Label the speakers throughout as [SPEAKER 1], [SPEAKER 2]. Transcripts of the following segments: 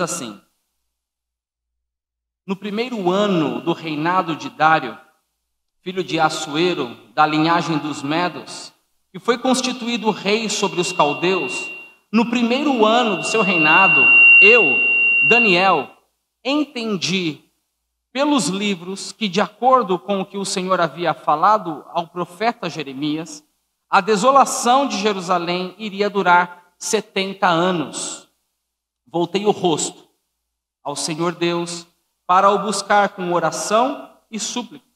[SPEAKER 1] assim: no primeiro ano do reinado de Dário, filho de Assuero, da linhagem dos Medos, que foi constituído rei sobre os caldeus, no primeiro ano do seu reinado, eu, Daniel, entendi pelos livros que, de acordo com o que o Senhor havia falado ao profeta Jeremias, a desolação de Jerusalém iria durar 70 anos. Voltei o rosto ao Senhor Deus para o buscar com oração e súplicas,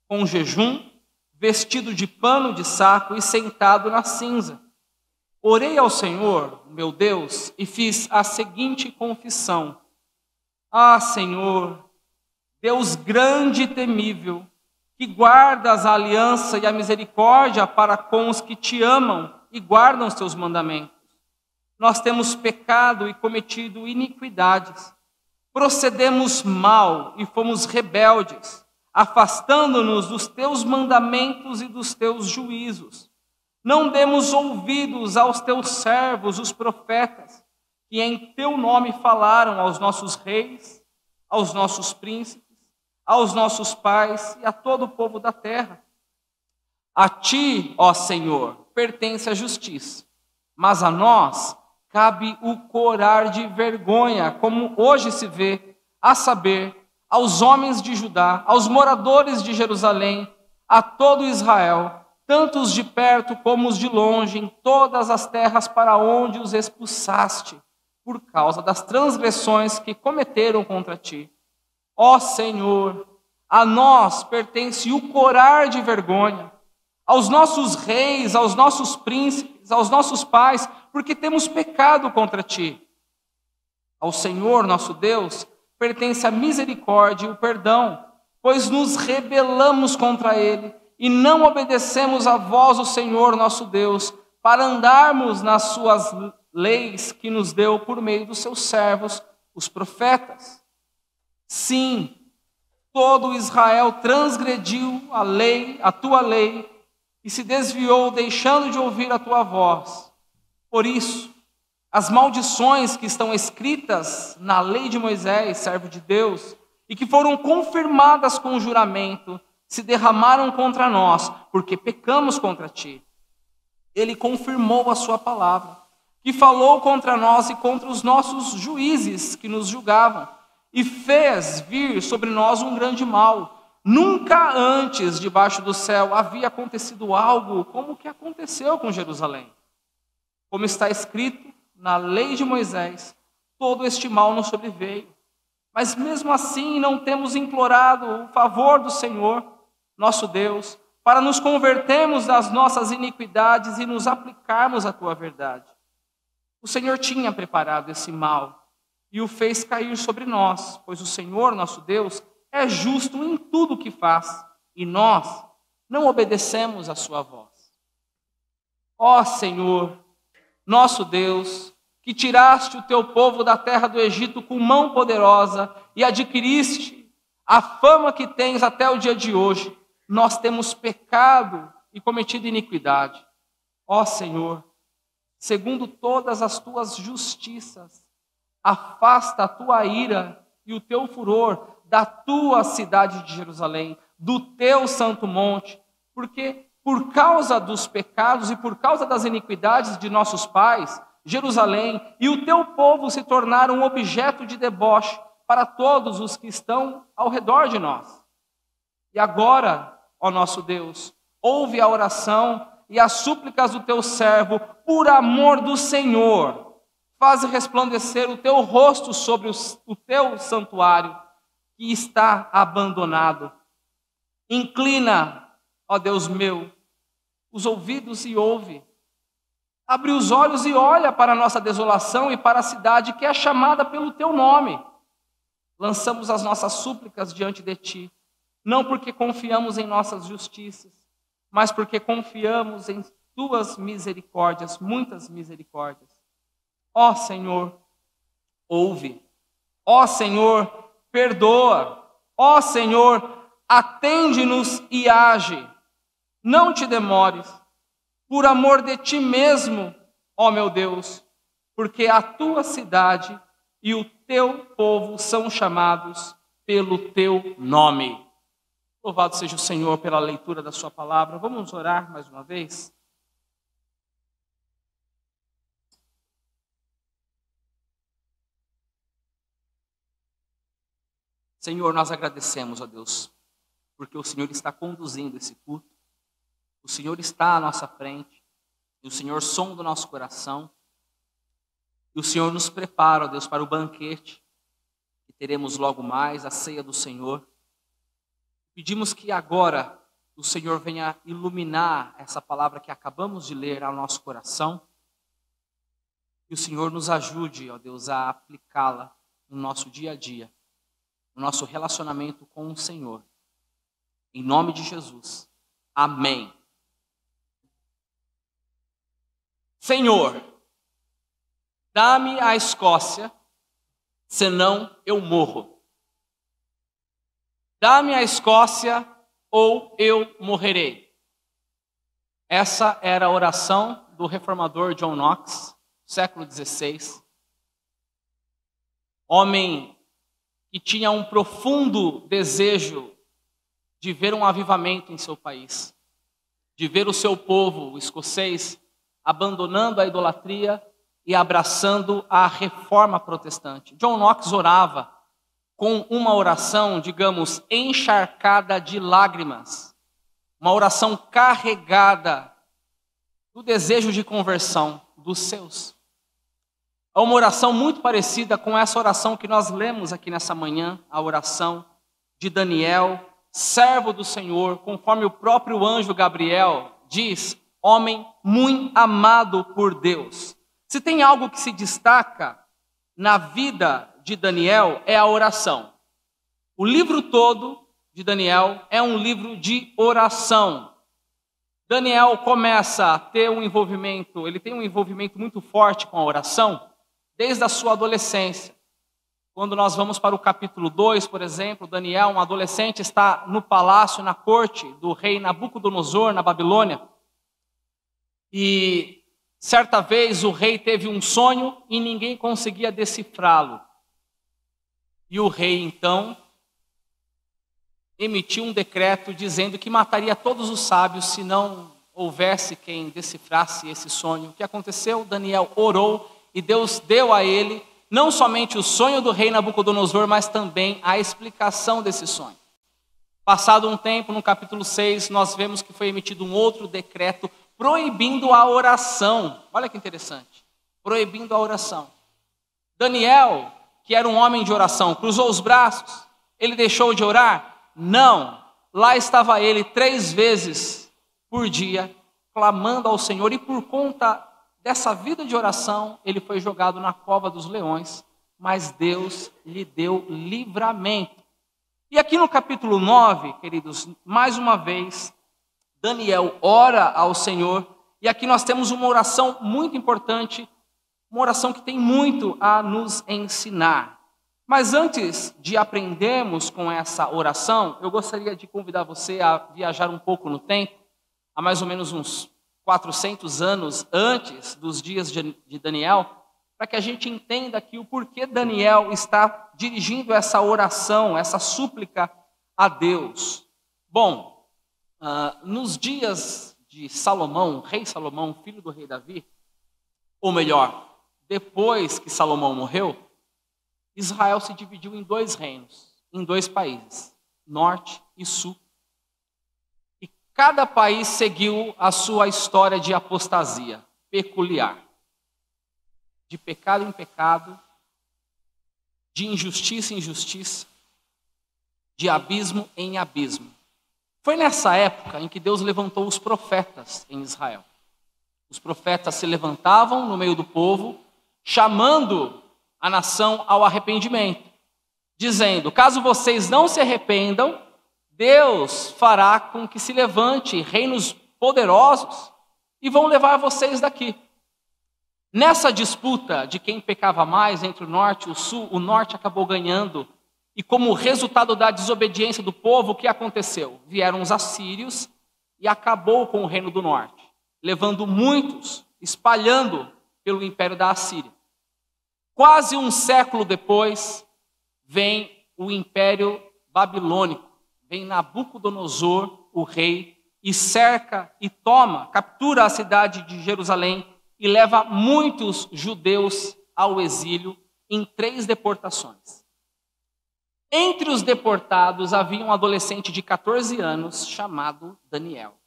[SPEAKER 1] com jejum, vestido de pano de saco e sentado na cinza. Orei ao Senhor, meu Deus, e fiz a seguinte confissão: Ah, Senhor, Deus grande e temível, que guardas a aliança e a misericórdia para com os que te amam e guardam os teus mandamentos. Nós temos pecado e cometido iniquidades. Procedemos mal e fomos rebeldes, afastando-nos dos teus mandamentos e dos teus juízos. Não demos ouvidos aos teus servos, os profetas, que em teu nome falaram aos nossos reis, aos nossos príncipes, aos nossos pais e a todo o povo da terra. A ti, ó Senhor, pertence a justiça, mas a nós cabe o corar de vergonha, como hoje se vê, a saber, aos homens de Judá, aos moradores de Jerusalém, a todo Israel, tanto os de perto como os de longe, em todas as terras para onde os expulsaste, por causa das transgressões que cometeram contra ti. Ó Senhor, a nós pertence o corar de vergonha, aos nossos reis, aos nossos príncipes, aos nossos pais, porque temos pecado contra ti. Ao Senhor, nosso Deus, pertence a misericórdia e o perdão, pois nos rebelamos contra ele e não obedecemos a voz do Senhor, nosso Deus, para andarmos nas suas leis que nos deu por meio dos seus servos, os profetas. Sim, todo Israel transgrediu a lei, a tua lei, e se desviou, deixando de ouvir a tua voz. Por isso, as maldições que estão escritas na lei de Moisés, servo de Deus, e que foram confirmadas com o juramento, se derramaram contra nós, porque pecamos contra ti. Ele confirmou a sua palavra, que falou contra nós e contra os nossos juízes que nos julgavam, e fez vir sobre nós um grande mal. Nunca antes, debaixo do céu, havia acontecido algo como o que aconteceu com Jerusalém. Como está escrito na lei de Moisés, todo este mal nos sobreveio. Mas mesmo assim não temos implorado o favor do Senhor, nosso Deus, para nos convertermos das nossas iniquidades e nos aplicarmos à tua verdade. O Senhor tinha preparado esse mal e o fez cair sobre nós, pois o Senhor, nosso Deus, é justo em tudo o que faz, e nós não obedecemos a sua voz. Ó Senhor, nosso Deus, que tiraste o teu povo da terra do Egito com mão poderosa e adquiriste a fama que tens até o dia de hoje, nós temos pecado e cometido iniquidade. Ó Senhor, segundo todas as tuas justiças, afasta a tua ira e o teu furor da tua cidade de Jerusalém, do teu santo monte, porque por causa dos pecados e por causa das iniquidades de nossos pais, Jerusalém e o teu povo se tornaram um objeto de deboche para todos os que estão ao redor de nós. E agora, ó nosso Deus, ouve a oração e as súplicas do teu servo, por amor do Senhor. Faz resplandecer o teu rosto sobre o teu santuário, que está abandonado. Inclina, ó Deus meu, os ouvidos e ouve. Abre os olhos e olha para a nossa desolação e para a cidade que é chamada pelo teu nome. Lançamos as nossas súplicas diante de ti, não porque confiamos em nossas justiças, mas porque confiamos em tuas misericórdias, muitas misericórdias. Ó Senhor, ouve. Ó Senhor, perdoa. Ó Senhor, atende-nos e age. Não te demores, por amor de ti mesmo, ó meu Deus, porque a tua cidade e o teu povo são chamados pelo teu nome. Louvado seja o Senhor pela leitura da sua palavra. Vamos orar mais uma vez? Senhor, nós agradecemos, ó Deus, porque o Senhor está conduzindo esse culto, o Senhor está à nossa frente, e o Senhor sonda o nosso coração, e o Senhor nos prepara, ó Deus, para o banquete, que teremos logo mais, a ceia do Senhor. Pedimos que agora o Senhor venha iluminar essa palavra que acabamos de ler ao nosso coração, que o Senhor nos ajude, ó Deus, a aplicá-la no nosso dia a dia, no nosso relacionamento com o Senhor. Em nome de Jesus. Amém. Senhor, dá-me a Escócia, senão eu morro. Dá-me a Escócia ou eu morrerei. Essa era a oração do reformador John Knox, século XVI. Homem que tinha um profundo desejo de ver um avivamento em seu país, de ver o seu povo escocês abandonando a idolatria e abraçando a reforma protestante. John Knox orava com uma oração, digamos, encharcada de lágrimas, uma oração carregada do desejo de conversão dos seus. É uma oração muito parecida com essa oração que nós lemos aqui nessa manhã, a oração de Daniel, servo do Senhor, conforme o próprio anjo Gabriel diz, homem muito amado por Deus. Se tem algo que se destaca na vida de Daniel, é a oração. O livro todo de Daniel é um livro de oração. Daniel começa a ter ele tem um envolvimento muito forte com a oração, desde a sua adolescência. Quando nós vamos para o capítulo 2, por exemplo, Daniel, um adolescente, está no palácio, na corte do rei Nabucodonosor, na Babilônia. E certa vez o rei teve um sonho e ninguém conseguia decifrá-lo. E o rei, então, emitiu um decreto dizendo que mataria todos os sábios se não houvesse quem decifrasse esse sonho. O que aconteceu? Daniel orou e Deus deu a ele não somente o sonho do rei Nabucodonosor, mas também a explicação desse sonho. Passado um tempo, no capítulo 6, nós vemos que foi emitido um outro decreto proibindo a oração. Olha que interessante. Proibindo a oração. Daniel, que era um homem de oração, cruzou os braços. Ele deixou de orar? Não. Lá estava ele 3 vezes por dia, clamando ao Senhor. E por conta dessa vida de oração, ele foi jogado na cova dos leões. Mas Deus lhe deu livramento. E aqui no capítulo 9, queridos, mais uma vez, Daniel ora ao Senhor, e aqui nós temos uma oração muito importante, uma oração que tem muito a nos ensinar. Mas antes de aprendermos com essa oração, eu gostaria de convidar você a viajar um pouco no tempo, há mais ou menos uns 400 anos antes dos dias de Daniel, para que a gente entenda aqui o porquê Daniel está dirigindo essa oração, essa súplica a Deus. Bom, nos dias de Salomão, rei Salomão, filho do rei Davi, ou melhor, depois que Salomão morreu, Israel se dividiu em 2 reinos, em 2 países, norte e sul. E cada país seguiu a sua história de apostasia peculiar. De pecado em pecado, de injustiça em injustiça, de abismo em abismo. Foi nessa época em que Deus levantou os profetas em Israel. Os profetas se levantavam no meio do povo, chamando a nação ao arrependimento, dizendo, caso vocês não se arrependam, Deus fará com que se levante reinos poderosos e vão levar vocês daqui. Nessa disputa de quem pecava mais entre o norte e o sul, o norte acabou ganhando. E como resultado da desobediência do povo, o que aconteceu? Vieram os assírios e acabou com o reino do norte, levando muitos, espalhando pelo império da Assíria. Quase um século depois, vem o Império Babilônico. Vem Nabucodonosor, o rei, e cerca e captura a cidade de Jerusalém e leva muitos judeus ao exílio em 3 deportações. Entre os deportados havia um adolescente de 14 anos chamado Daniel.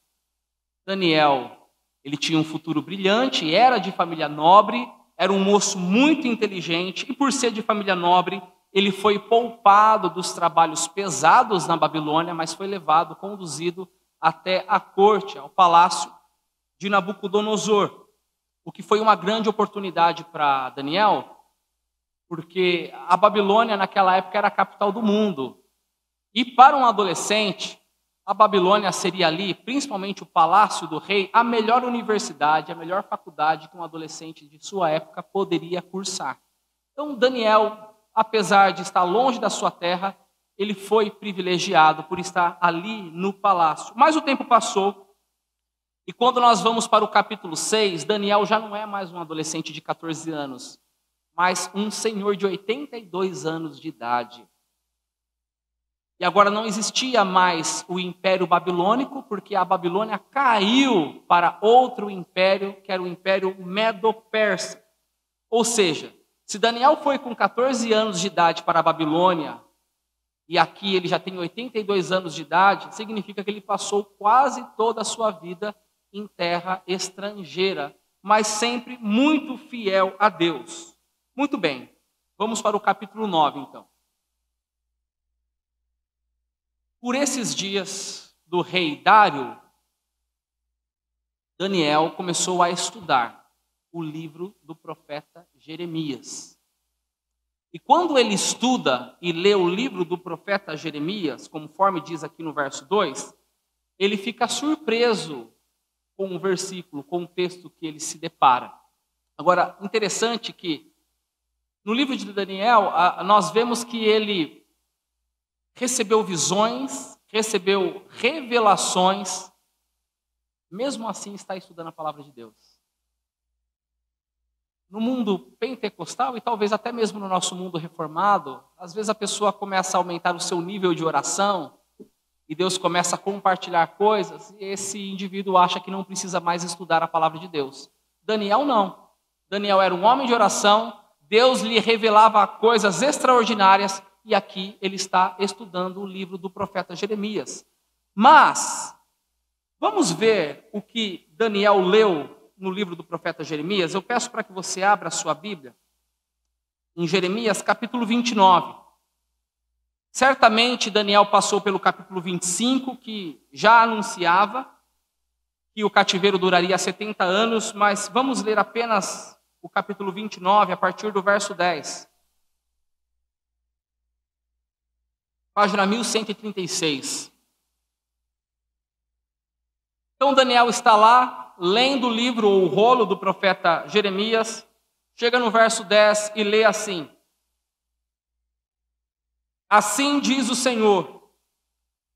[SPEAKER 1] Daniel, ele tinha um futuro brilhante, era de família nobre, era um moço muito inteligente e por ser de família nobre, ele foi poupado dos trabalhos pesados na Babilônia, mas foi levado, conduzido até a corte, ao palácio de Nabucodonosor, o que foi uma grande oportunidade para Daniel, porque a Babilônia naquela época era a capital do mundo. E para um adolescente, a Babilônia seria ali, principalmente o palácio do rei, a melhor universidade, a melhor faculdade que um adolescente de sua época poderia cursar. Então Daniel, apesar de estar longe da sua terra, ele foi privilegiado por estar ali no palácio. Mas o tempo passou, e quando nós vamos para o capítulo 6, Daniel já não é mais um adolescente de 14 anos, mas um senhor de 82 anos de idade. E agora não existia mais o Império Babilônico, porque a Babilônia caiu para outro império, que era o Império Medo-Persa. Ou seja, se Daniel foi com 14 anos de idade para a Babilônia, e aqui ele já tem 82 anos de idade, significa que ele passou quase toda a sua vida em terra estrangeira, mas sempre muito fiel a Deus. Muito bem, vamos para o capítulo 9 então. Por esses dias do rei Dário, Daniel começou a estudar o livro do profeta Jeremias. E quando ele estuda e lê o livro do profeta Jeremias, conforme diz aqui no verso 2, ele fica surpreso com o versículo, com o texto que ele se depara. Agora, interessante que no livro de Daniel, nós vemos que ele recebeu visões, recebeu revelações, mesmo assim está estudando a palavra de Deus. No mundo pentecostal e talvez até mesmo no nosso mundo reformado, às vezes a pessoa começa a aumentar o seu nível de oração e Deus começa a compartilhar coisas e esse indivíduo acha que não precisa mais estudar a palavra de Deus. Daniel não. Daniel era um homem de oração, Deus lhe revelava coisas extraordinárias e aqui ele está estudando o livro do profeta Jeremias. Mas, vamos ver o que Daniel leu no livro do profeta Jeremias. Eu peço para que você abra a sua Bíblia em Jeremias capítulo 29. Certamente Daniel passou pelo capítulo 25, que já anunciava que o cativeiro duraria 70 anos, mas vamos ler apenas o capítulo 29, a partir do verso 10. Página 1136. Então Daniel está lá, lendo o livro ou o rolo do profeta Jeremias, chega no verso 10 e lê assim: Assim diz o Senhor,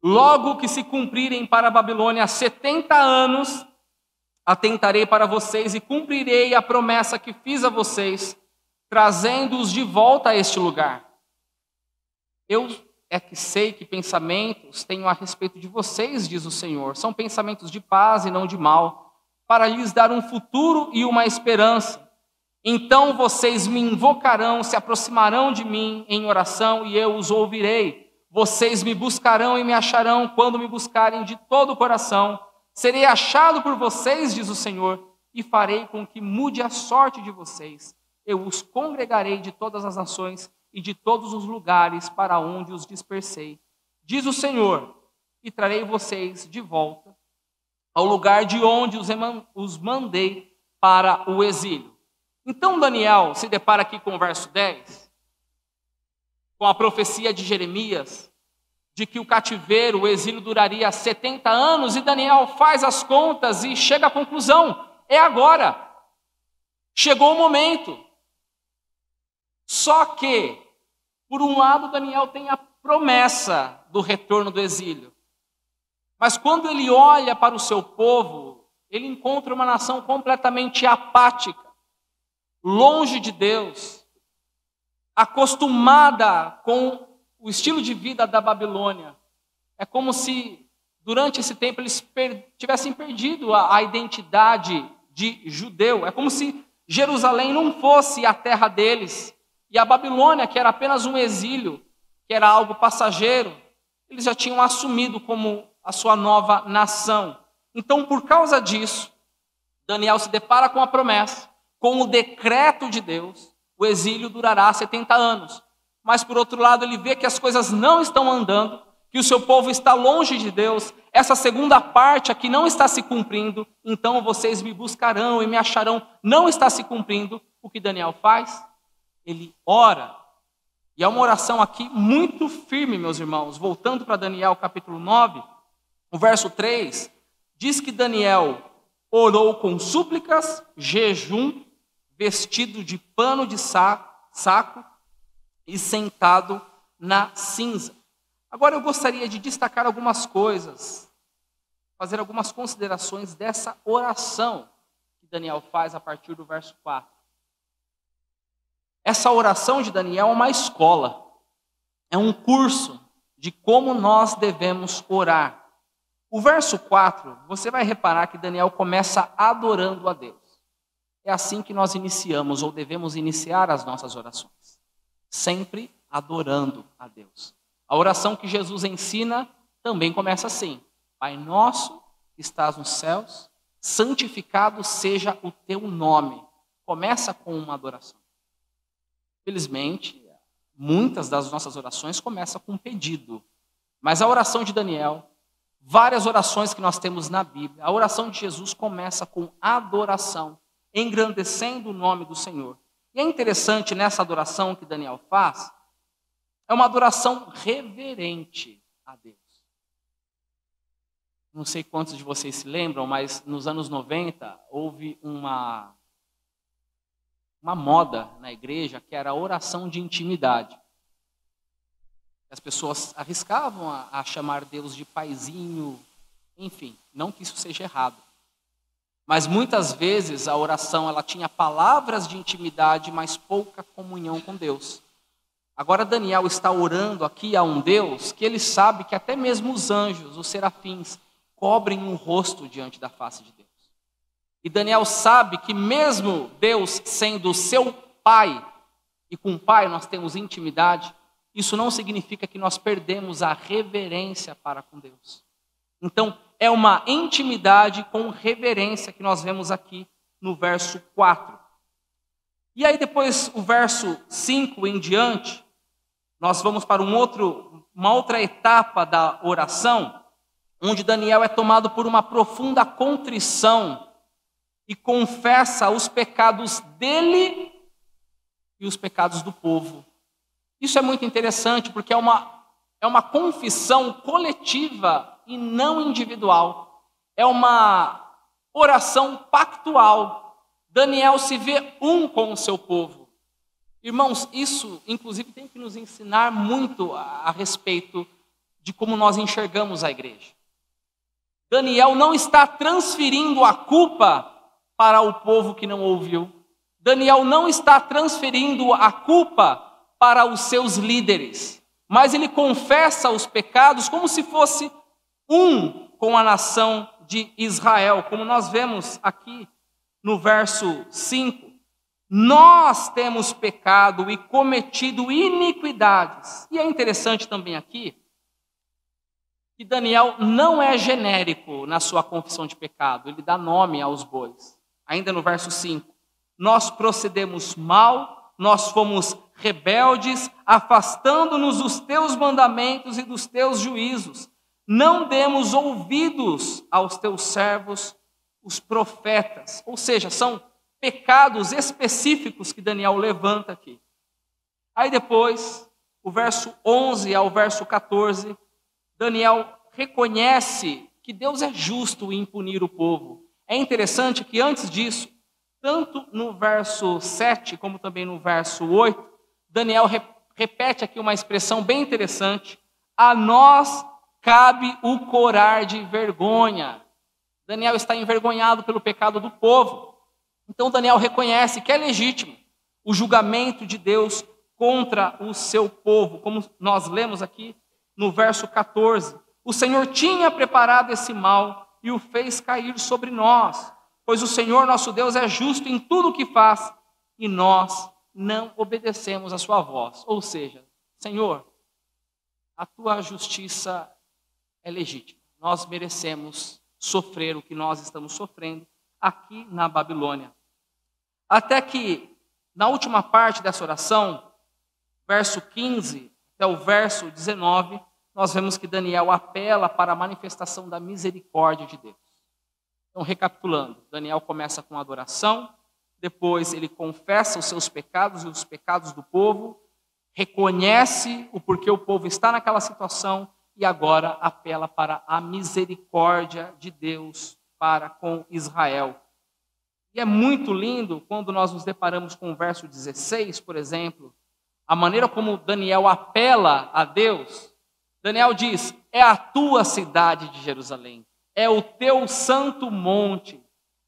[SPEAKER 1] logo que se cumprirem para a Babilônia 70 anos, atentarei para vocês e cumprirei a promessa que fiz a vocês, trazendo-os de volta a este lugar. Eu é que sei que pensamentos tenho a respeito de vocês, diz o Senhor, são pensamentos de paz e não de mal, para lhes dar um futuro e uma esperança. Então vocês me invocarão, se aproximarão de mim em oração e eu os ouvirei. Vocês me buscarão e me acharão quando me buscarem de todo o coração. Serei achado por vocês, diz o Senhor, e farei com que mude a sorte de vocês. Eu os congregarei de todas as nações e de todos os lugares para onde os dispersei. Diz o Senhor, e trarei vocês de volta ao lugar de onde os mandei para o exílio. Então Daniel se depara aqui com o verso 10, com a profecia de Jeremias, de que o cativeiro, o exílio duraria 70 anos, e Daniel faz as contas e chega à conclusão, é agora, chegou o momento. Só que, por um lado, Daniel tem a promessa do retorno do exílio, mas quando ele olha para o seu povo, ele encontra uma nação completamente apática, longe de Deus, acostumada com o estilo de vida da Babilônia. É como se, durante esse tempo, eles tivessem perdido a identidade de judeu. É como se Jerusalém não fosse a terra deles. E a Babilônia, que era apenas um exílio, que era algo passageiro, eles já tinham assumido como a sua nova nação. Então, por causa disso, Daniel se depara com a promessa, com o decreto de Deus, o exílio durará 70 anos. Mas, por outro lado, ele vê que as coisas não estão andando, que o seu povo está longe de Deus, essa segunda parte aqui não está se cumprindo, então vocês me buscarão e me acharão, não está se cumprindo. O que Daniel faz? Ele ora. E é uma oração aqui muito firme, meus irmãos. Voltando para Daniel capítulo 9, o verso 3, diz que Daniel orou com súplicas, jejum, vestido de pano de saco e sentado na cinza. Agora eu gostaria de destacar algumas coisas, fazer algumas considerações dessa oração que Daniel faz a partir do verso 4. Essa oração de Daniel é uma escola, é um curso de como nós devemos orar. O verso 4, você vai reparar que Daniel começa adorando a Deus. É assim que nós iniciamos ou devemos iniciar as nossas orações. Sempre adorando a Deus. A oração que Jesus ensina também começa assim: Pai nosso que estás nos céus, santificado seja o teu nome. Começa com uma adoração. Felizmente, muitas das nossas orações começam com um pedido. Mas a oração de Daniel, várias orações que nós temos na Bíblia, a oração de Jesus começa com adoração, engrandecendo o nome do Senhor. E é interessante nessa adoração que Daniel faz, é uma adoração reverente a Deus. Não sei quantos de vocês se lembram, mas nos anos 90 houve uma moda na igreja que era a oração de intimidade. As pessoas arriscavam a chamar Deus de paizinho, enfim, não que isso seja errado. Mas muitas vezes a oração ela tinha palavras de intimidade, mas pouca comunhão com Deus. Agora Daniel está orando aqui a um Deus que ele sabe que até mesmo os anjos, os serafins, cobrem o rosto diante da face de Deus. E Daniel sabe que mesmo Deus sendo seu pai, e com o pai nós temos intimidade, isso não significa que nós perdemos a reverência para com Deus. Então, é uma intimidade com reverência que nós vemos aqui no verso 4. E aí depois, o verso 5 em diante, nós vamos para uma outra etapa da oração, onde Daniel é tomado por uma profunda contrição e confessa os pecados dele e os pecados do povo. Isso é muito interessante, porque é uma confissão coletiva e não individual. É uma oração pactual. Daniel se vê um com o seu povo. Irmãos, isso, inclusive, tem que nos ensinar muito a respeito de como nós enxergamos a igreja. Daniel não está transferindo a culpa para o povo que não ouviu. Daniel não está transferindo a culpa para os seus líderes, mas ele confessa os pecados como se fosse um com a nação de Israel, como nós vemos aqui no verso 5. Nós temos pecado e cometido iniquidades. E é interessante também aqui que Daniel não é genérico na sua confissão de pecado, ele dá nome aos bois. Ainda no verso 5, nós procedemos mal, nós fomos rebeldes, afastando-nos dos teus mandamentos e dos teus juízos. Não demos ouvidos aos teus servos, os profetas. Ou seja, são pecados específicos que Daniel levanta aqui. Aí depois, o verso 11 ao verso 14, Daniel reconhece que Deus é justo em punir o povo. É interessante que antes disso, tanto no verso 7 como também no verso 8, Daniel repete aqui uma expressão bem interessante: a nós cabe o corar de vergonha. Daniel está envergonhado pelo pecado do povo. Então Daniel reconhece que é legítimo o julgamento de Deus contra o seu povo, como nós lemos aqui no verso 14. O Senhor tinha preparado esse mal e o fez cair sobre nós, pois o Senhor nosso Deus é justo em tudo o que faz e nós não obedecemos a sua voz. Ou seja, Senhor, a tua justiça é legítima. Nós merecemos sofrer o que nós estamos sofrendo aqui na Babilônia. Até que, na última parte dessa oração, verso 15 até o verso 19, nós vemos que Daniel apela para a manifestação da misericórdia de Deus. Então, recapitulando, Daniel começa com adoração, depois ele confessa os seus pecados e os pecados do povo, reconhece o porquê o povo está naquela situação e agora apela para a misericórdia de Deus para com Israel. E é muito lindo quando nós nos deparamos com o verso 16, por exemplo, a maneira como Daniel apela a Deus. Daniel diz: é a tua cidade de Jerusalém, é o teu santo monte,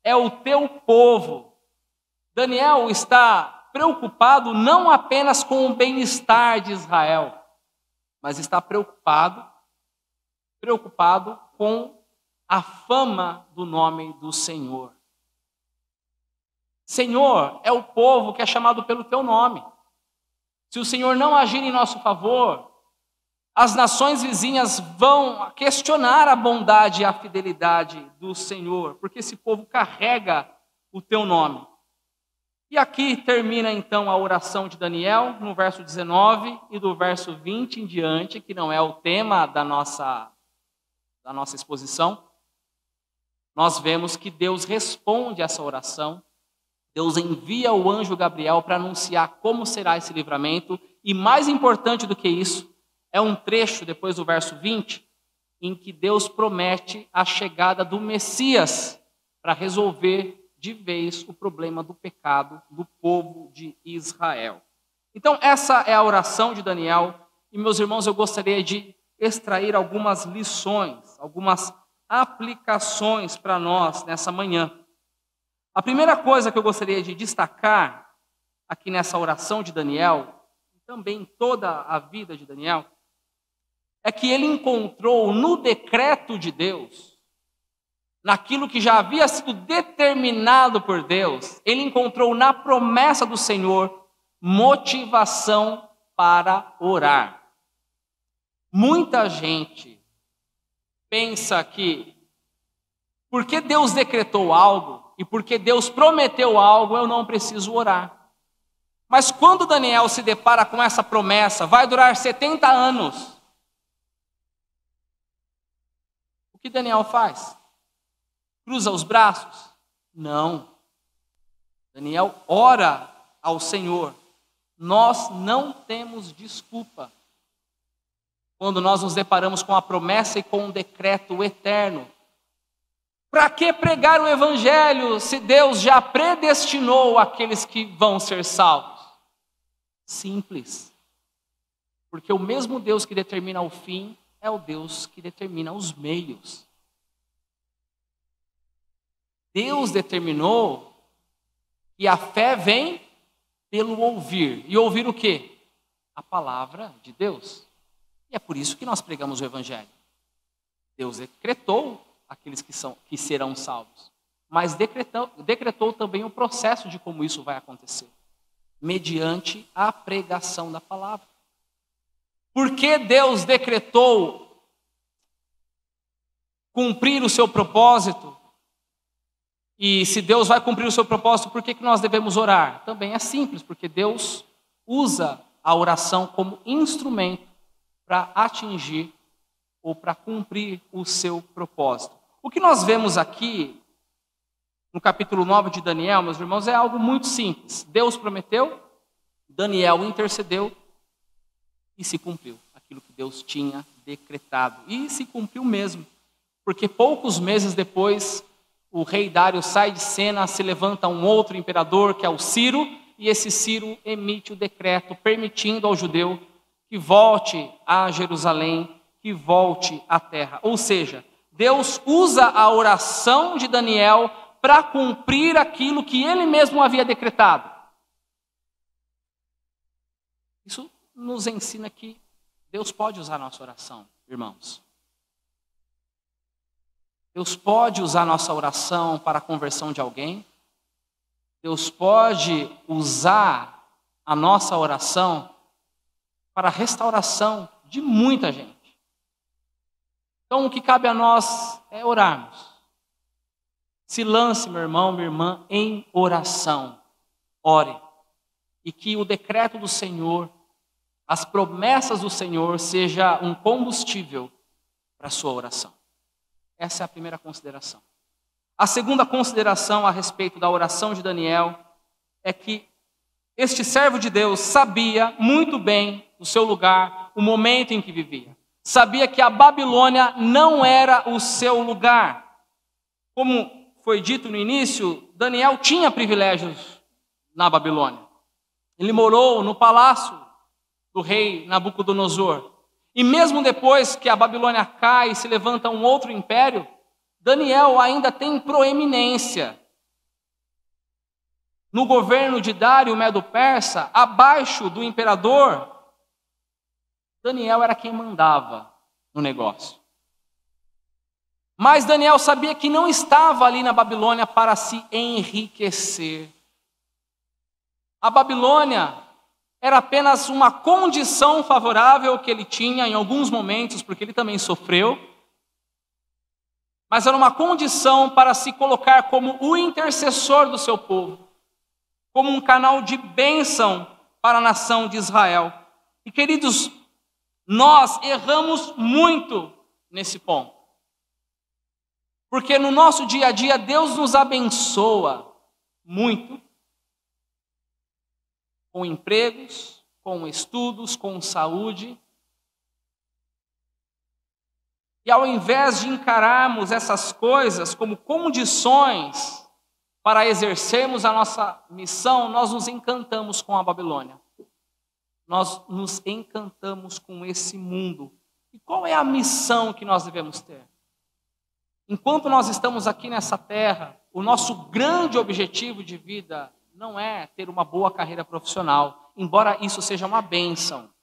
[SPEAKER 1] é o teu povo. Daniel está preocupado não apenas com o bem-estar de Israel, mas está preocupado com a fama do nome do Senhor. Senhor é o povo que é chamado pelo teu nome. Se o Senhor não agir em nosso favor, as nações vizinhas vão questionar a bondade e a fidelidade do Senhor, porque esse povo carrega o teu nome. E aqui termina então a oração de Daniel, no verso 19 e do verso 20 em diante, que não é o tema da nossa exposição. Nós vemos que Deus responde a essa oração. Deus envia o anjo Gabriel para anunciar como será esse livramento. E mais importante do que isso, é um trecho depois do verso 20, em que Deus promete a chegada do Messias para resolver de vez o problema do pecado do povo de Israel. Então essa é a oração de Daniel. E meus irmãos, eu gostaria de extrair algumas lições, algumas aplicações para nós nessa manhã. A primeira coisa que eu gostaria de destacar aqui nessa oração de Daniel, e também em toda a vida de Daniel, é que ele encontrou no decreto de Deus, naquilo que já havia sido determinado por Deus, ele encontrou na promessa do Senhor motivação para orar. Muita gente pensa que porque Deus decretou algo e porque Deus prometeu algo, eu não preciso orar. Mas quando Daniel se depara com essa promessa, vai durar 70 anos. O que Daniel faz? Cruza os braços? Não. Daniel ora ao Senhor. Nós não temos desculpa quando nós nos deparamos com a promessa e com um decreto eterno. Para que pregar o evangelho se Deus já predestinou aqueles que vão ser salvos? Simples. Porque o mesmo Deus que determina o fim é o Deus que determina os meios. Deus determinou que a fé vem pelo ouvir. E ouvir o quê? A palavra de Deus. E é por isso que nós pregamos o evangelho. Deus decretou aqueles que serão salvos. Mas decretou também o processo de como isso vai acontecer. Mediante a pregação da palavra. Por que Deus decretou cumprir o seu propósito? E se Deus vai cumprir o seu propósito, por que nós devemos orar? Também é simples, porque Deus usa a oração como instrumento para atingir ou para cumprir o seu propósito. O que nós vemos aqui, no capítulo 9 de Daniel, meus irmãos, é algo muito simples. Deus prometeu, Daniel intercedeu e se cumpriu aquilo que Deus tinha decretado. E se cumpriu mesmo, porque poucos meses depois, o rei Dário sai de cena, se levanta um outro imperador, que é o Ciro, e esse Ciro emite o decreto permitindo ao judeu que volte a Jerusalém, que volte à terra. Ou seja, Deus usa a oração de Daniel para cumprir aquilo que ele mesmo havia decretado. Isso nos ensina que Deus pode usar a nossa oração, irmãos. Deus pode usar a nossa oração para a conversão de alguém. Deus pode usar a nossa oração para a restauração de muita gente. Então, o que cabe a nós é orarmos. Se lance, meu irmão, minha irmã, em oração. Ore. E que o decreto do Senhor, as promessas do Senhor, seja um combustível para a sua oração. Essa é a primeira consideração. A segunda consideração a respeito da oração de Daniel é que este servo de Deus sabia muito bem o seu lugar, o momento em que vivia. Sabia que a Babilônia não era o seu lugar. Como foi dito no início, Daniel tinha privilégios na Babilônia. Ele morou no palácio do rei Nabucodonosor. E mesmo depois que a Babilônia cai e se levanta um outro império, Daniel ainda tem proeminência. No governo de Dário Medo-Persa, abaixo do imperador, Daniel era quem mandava no negócio. Mas Daniel sabia que não estava ali na Babilônia para se enriquecer. A Babilônia era apenas uma condição favorável que ele tinha em alguns momentos, porque ele também sofreu. Mas era uma condição para se colocar como o intercessor do seu povo, como um canal de bênção para a nação de Israel. E queridos, nós erramos muito nesse ponto. Porque no nosso dia a dia, Deus nos abençoa muito com empregos, com estudos, com saúde. E ao invés de encararmos essas coisas como condições para exercermos a nossa missão, nós nos encantamos com a Babilônia. Nós nos encantamos com esse mundo. E qual é a missão que nós devemos ter? Enquanto nós estamos aqui nessa terra, o nosso grande objetivo de vida não é ter uma boa carreira profissional, embora isso seja uma bênção.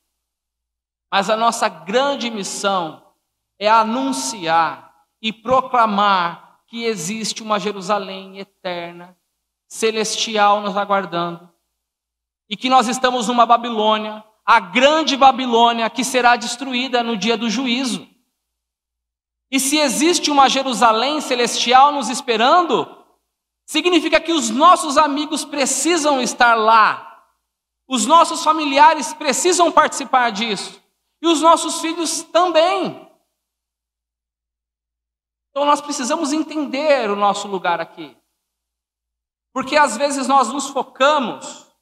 [SPEAKER 1] Mas a nossa grande missão é anunciar e proclamar que existe uma Jerusalém eterna, celestial nos aguardando, e que nós estamos numa Babilônia, a grande Babilônia que será destruída no dia do juízo. E se existe uma Jerusalém celestial nos esperando, significa que os nossos amigos precisam estar lá, os nossos familiares precisam participar disso, e os nossos filhos também. Então nós precisamos entender o nosso lugar aqui. Porque às vezes nós nos focamos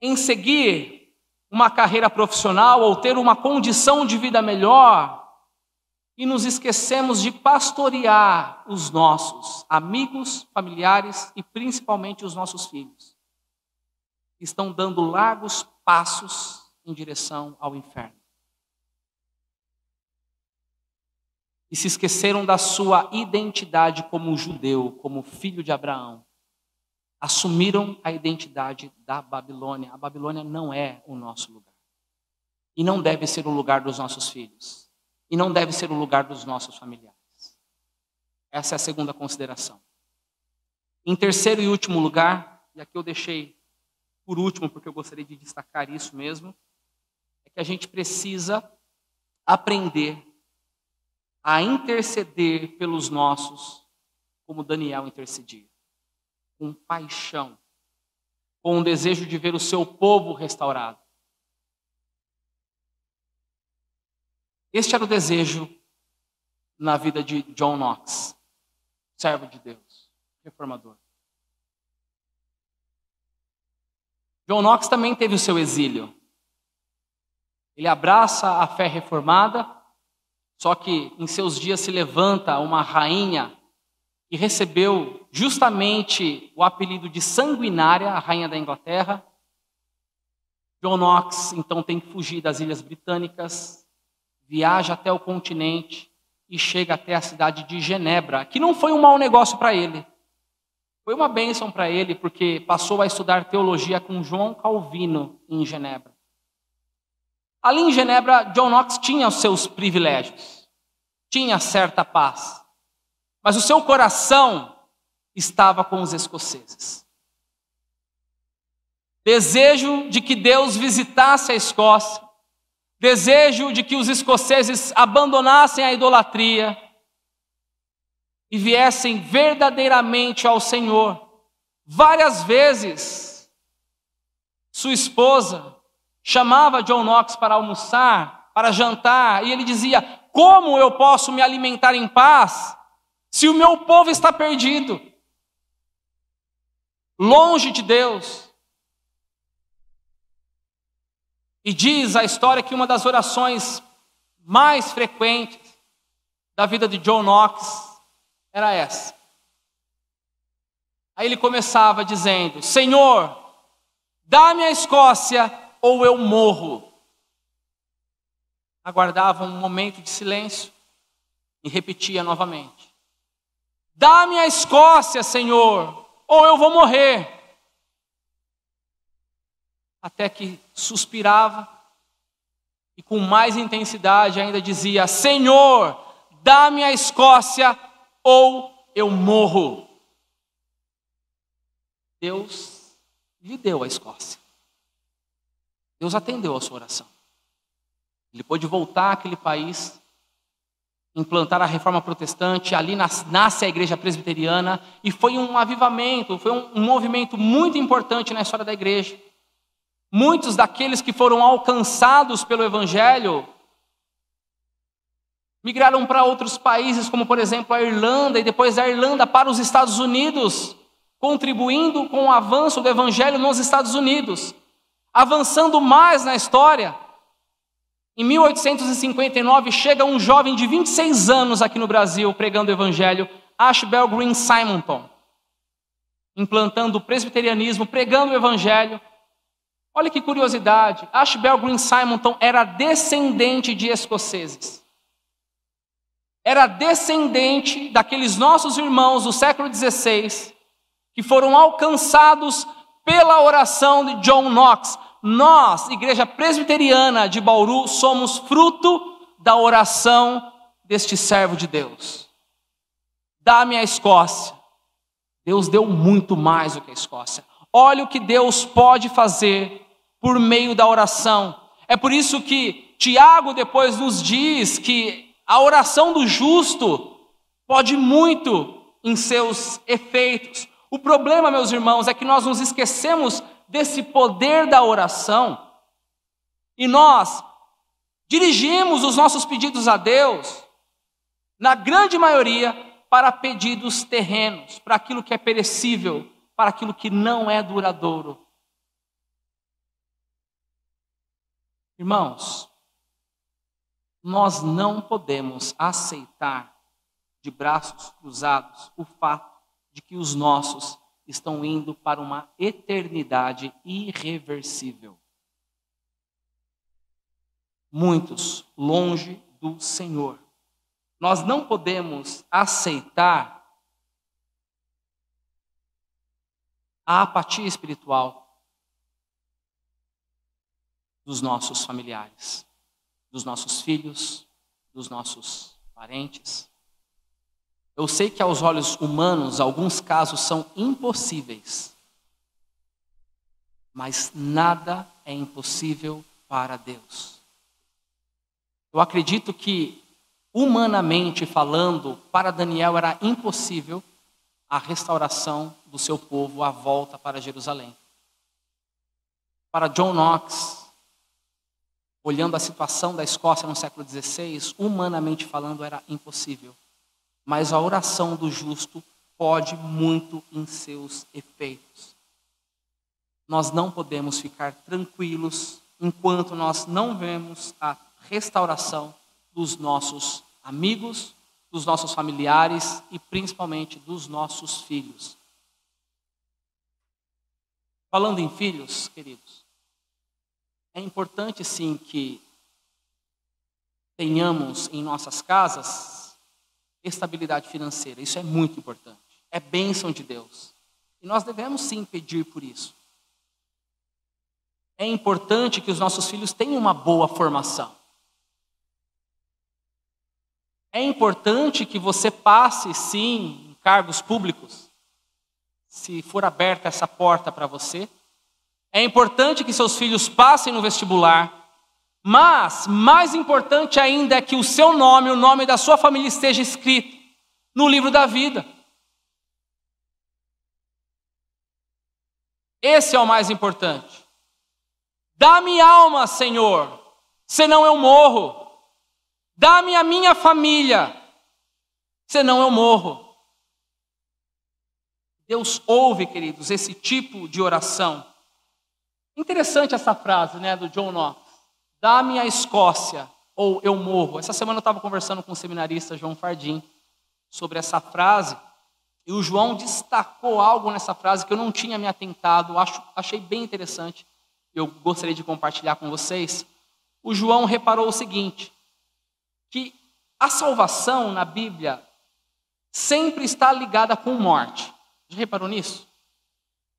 [SPEAKER 1] em seguir uma carreira profissional ou ter uma condição de vida melhor e nos esquecemos de pastorear os nossos amigos, familiares e principalmente os nossos filhos. Estão dando largos passos em direção ao inferno. E se esqueceram da sua identidade como judeu, como filho de Abraão. Assumiram a identidade da Babilônia. A Babilônia não é o nosso lugar. E não deve ser o lugar dos nossos filhos. E não deve ser o lugar dos nossos familiares. Essa é a segunda consideração. Em terceiro e último lugar, e aqui eu deixei por último, porque eu gostaria de destacar isso mesmo, é que a gente precisa aprender a interceder pelos nossos, como Daniel intercedia. Com paixão, com o desejo de ver o seu povo restaurado. Este era o desejo na vida de John Knox, servo de Deus, reformador. John Knox também teve o seu exílio. Ele abraça a fé reformada, só que em seus dias se levanta uma rainha que recebeu justamente o apelido de sanguinária, a rainha da Inglaterra. John Knox, então, tem que fugir das Ilhas Britânicas, viaja até o continente e chega até a cidade de Genebra, que não foi um mau negócio para ele. Foi uma bênção para ele, porque passou a estudar teologia com João Calvino em Genebra. Ali em Genebra, John Knox tinha os seus privilégios, tinha certa paz, mas o seu coração estava com os escoceses. Desejo de que Deus visitasse a Escócia, desejo de que os escoceses abandonassem a idolatria e viessem verdadeiramente ao Senhor. Várias vezes, sua esposa chamava John Knox para almoçar, para jantar, e ele dizia: como eu posso me alimentar em paz se o meu povo está perdido, longe de Deus? E diz a história que uma das orações mais frequentes da vida de John Knox era essa. Aí ele começava dizendo: Senhor, dá-me a Escócia ou eu morro. Aguardava um momento de silêncio e repetia novamente: dá-me a Escócia, Senhor, ou eu vou morrer. Até que suspirava e com mais intensidade ainda dizia: Senhor, dá-me a Escócia ou eu morro. Deus lhe deu a Escócia. Deus atendeu a sua oração. Ele pôde voltar àquele país, implantar a reforma protestante, ali nasce a igreja presbiteriana, e foi um avivamento, foi um movimento muito importante na história da igreja. Muitos daqueles que foram alcançados pelo Evangelho migraram para outros países, como por exemplo a Irlanda, e depois da Irlanda para os Estados Unidos, contribuindo com o avanço do Evangelho nos Estados Unidos. Avançando mais na história, em 1859 chega um jovem de 26 anos aqui no Brasil pregando o Evangelho, Ashbel Green Simonton, implantando o presbiterianismo, pregando o Evangelho. Olha que curiosidade, Ashbel Green Simonton era descendente de escoceses. Era descendente daqueles nossos irmãos do século XVI, que foram alcançados pela oração de John Knox. Nós, Igreja Presbiteriana de Bauru, somos fruto da oração deste servo de Deus. Dá-me a Escócia. Deus deu muito mais do que a Escócia. Olha o que Deus pode fazer por meio da oração. É por isso que Tiago depois nos diz que a oração do justo pode muito em seus efeitos. O problema, meus irmãos, é que nós nos esquecemos desse poder da oração e nós dirigimos os nossos pedidos a Deus, na grande maioria, para pedidos terrenos, para aquilo que é perecível, para aquilo que não é duradouro. Irmãos, nós não podemos aceitar de braços cruzados o fato de que os nossos estão indo para uma eternidade irreversível. Muitos longe do Senhor. Nós não podemos aceitar a apatia espiritual dos nossos familiares, dos nossos filhos, dos nossos parentes. Eu sei que aos olhos humanos, alguns casos são impossíveis, mas nada é impossível para Deus. Eu acredito que, humanamente falando, para Daniel era impossível a restauração do seu povo, a volta para Jerusalém. Para John Knox, olhando a situação da Escócia no século XVI, humanamente falando era impossível. Mas a oração do justo pode muito em seus efeitos. Nós não podemos ficar tranquilos enquanto nós não vemos a restauração dos nossos amigos, dos nossos familiares e principalmente dos nossos filhos. Falando em filhos, queridos, é importante sim que tenhamos em nossas casas estabilidade financeira. Isso é muito importante. É bênção de Deus. E nós devemos sim pedir por isso. É importante que os nossos filhos tenham uma boa formação. É importante que você passe, sim, em cargos públicos, se for aberta essa porta para você. É importante que seus filhos passem no vestibular. Mas, mais importante ainda é que o seu nome, o nome da sua família esteja escrito no livro da vida. Esse é o mais importante. Dá-me alma, Senhor, senão eu morro. Dá-me a minha família, senão eu morro. Deus ouve, queridos, esse tipo de oração. Interessante essa frase, né, do John Knox. Dá-me a Escócia, ou eu morro. Essa semana eu estava conversando com o seminarista João Fardim sobre essa frase. E o João destacou algo nessa frase que eu não tinha me atentado. Achei bem interessante. Eu gostaria de compartilhar com vocês. O João reparou o seguinte, que a salvação na Bíblia sempre está ligada com morte. Já reparou nisso?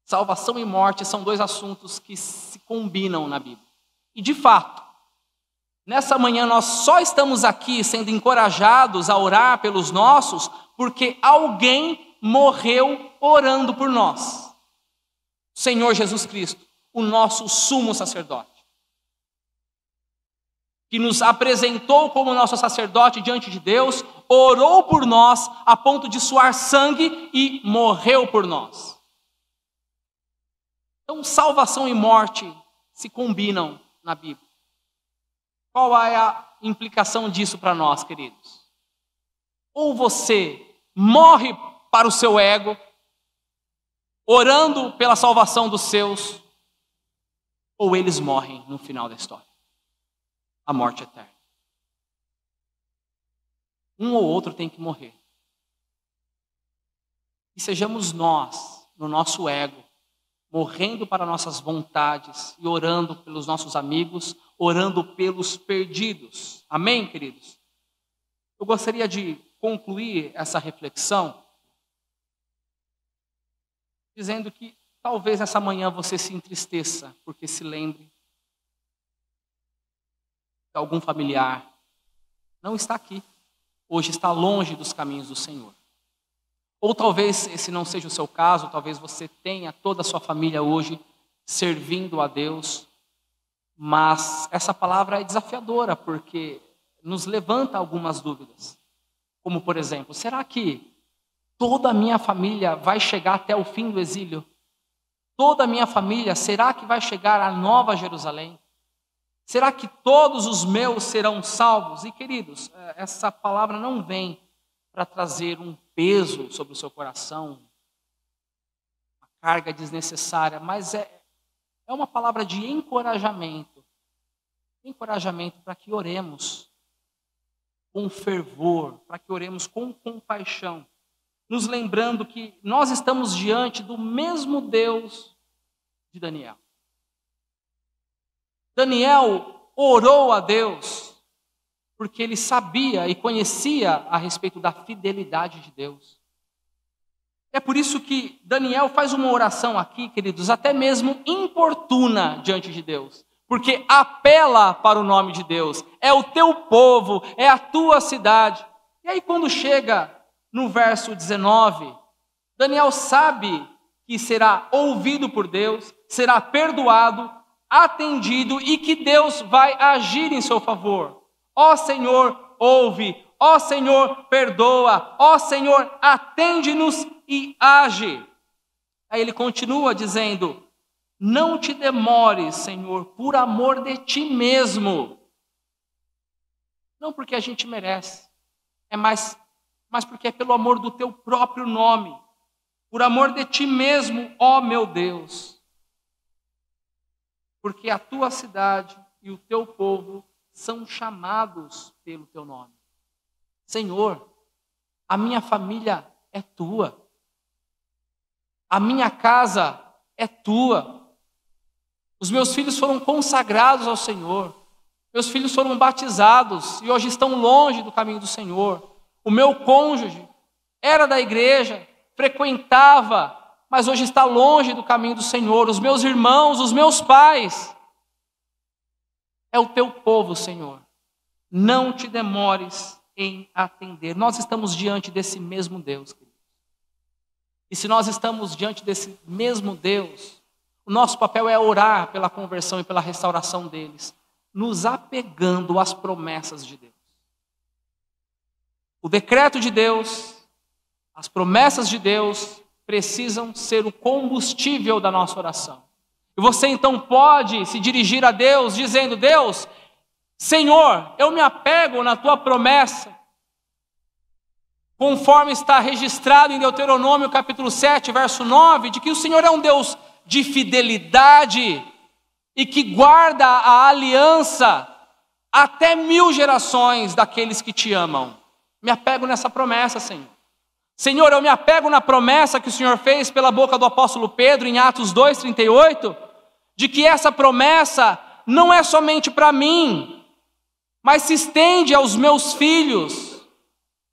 [SPEAKER 1] Salvação e morte são dois assuntos que se combinam na Bíblia. E de fato, nessa manhã nós só estamos aqui sendo encorajados a orar pelos nossos porque alguém morreu orando por nós. O Senhor Jesus Cristo, o nosso sumo sacerdote, que nos apresentou como nosso sacerdote diante de Deus, orou por nós a ponto de suar sangue e morreu por nós. Então, salvação e morte se combinam na Bíblia. Qual é a implicação disso para nós, queridos? Ou você morre para o seu ego, orando pela salvação dos seus, ou eles morrem no final da história. A morte eterna. Um ou outro tem que morrer. E sejamos nós, no nosso ego, morrendo para nossas vontades e orando pelos nossos amigos, orando pelos perdidos. Amém, queridos? Eu gostaria de concluir essa reflexão dizendo que talvez nessa manhã você se entristeça porque se lembre que algum familiar não está aqui, hoje está longe dos caminhos do Senhor. Ou talvez esse não seja o seu caso, talvez você tenha toda a sua família hoje servindo a Deus, mas essa palavra é desafiadora porque nos levanta algumas dúvidas. Como, por exemplo, será que toda a minha família vai chegar até o fim do exílio? Toda a minha família, será que vai chegar à Nova Jerusalém? Será que todos os meus serão salvos? E, queridos, essa palavra não vem para trazer um peso sobre o seu coração, uma carga desnecessária, mas é uma palavra de encorajamento. Encorajamento para que oremos com fervor, para que oremos com compaixão, nos lembrando que nós estamos diante do mesmo Deus de Daniel. Daniel orou a Deus porque ele sabia e conhecia a respeito da fidelidade de Deus. É por isso que Daniel faz uma oração aqui, queridos, até mesmo importuna diante de Deus, porque apela para o nome de Deus, é o teu povo, é a tua cidade. E aí quando chega no verso 19, Daniel sabe que será ouvido por Deus, será perdoado, atendido e que Deus vai agir em seu favor. Ó Senhor, ouve. Ó Senhor, perdoa. Ó Senhor, atende-nos e age. Aí ele continua dizendo: não te demores, Senhor, por amor de ti mesmo. Não porque a gente merece, mas porque é pelo amor do teu próprio nome. Por amor de ti mesmo, ó meu Deus. Porque a tua cidade e o teu povo são chamados pelo teu nome. Senhor, a minha família é tua. A minha casa é tua. Os meus filhos foram consagrados ao Senhor. Meus filhos foram batizados e hoje estão longe do caminho do Senhor. O meu cônjuge era da igreja, frequentava mas hoje está longe do caminho do Senhor. Os meus irmãos, os meus pais. É o teu povo, Senhor. Não te demores em atender. Nós estamos diante desse mesmo Deus, querido. E se nós estamos diante desse mesmo Deus, o nosso papel é orar pela conversão e pela restauração deles, nos apegando às promessas de Deus. O decreto de Deus, as promessas de Deus precisam ser o combustível da nossa oração. E você então pode se dirigir a Deus dizendo: Deus, Senhor, eu me apego na tua promessa, conforme está registrado em Deuteronômio capítulo 7, verso 9, de que o Senhor é um Deus de fidelidade e que guarda a aliança até 1000 gerações daqueles que te amam. Me apego nessa promessa, Senhor. Senhor, eu me apego na promessa que o Senhor fez pela boca do apóstolo Pedro em Atos 2:38, de que essa promessa não é somente para mim, mas se estende aos meus filhos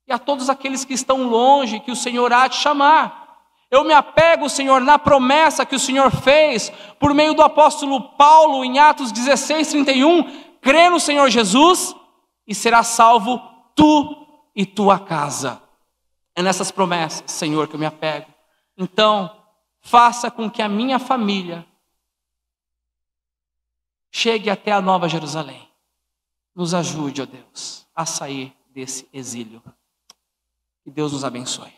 [SPEAKER 1] e a todos aqueles que estão longe, que o Senhor há de chamar. Eu me apego, Senhor, na promessa que o Senhor fez por meio do apóstolo Paulo em Atos 16:31, crê no Senhor Jesus e serás salvo tu e tua casa. É nessas promessas, Senhor, que eu me apego. Então, faça com que a minha família chegue até a Nova Jerusalém. Nos ajude, ó Deus, a sair desse exílio. Que Deus nos abençoe.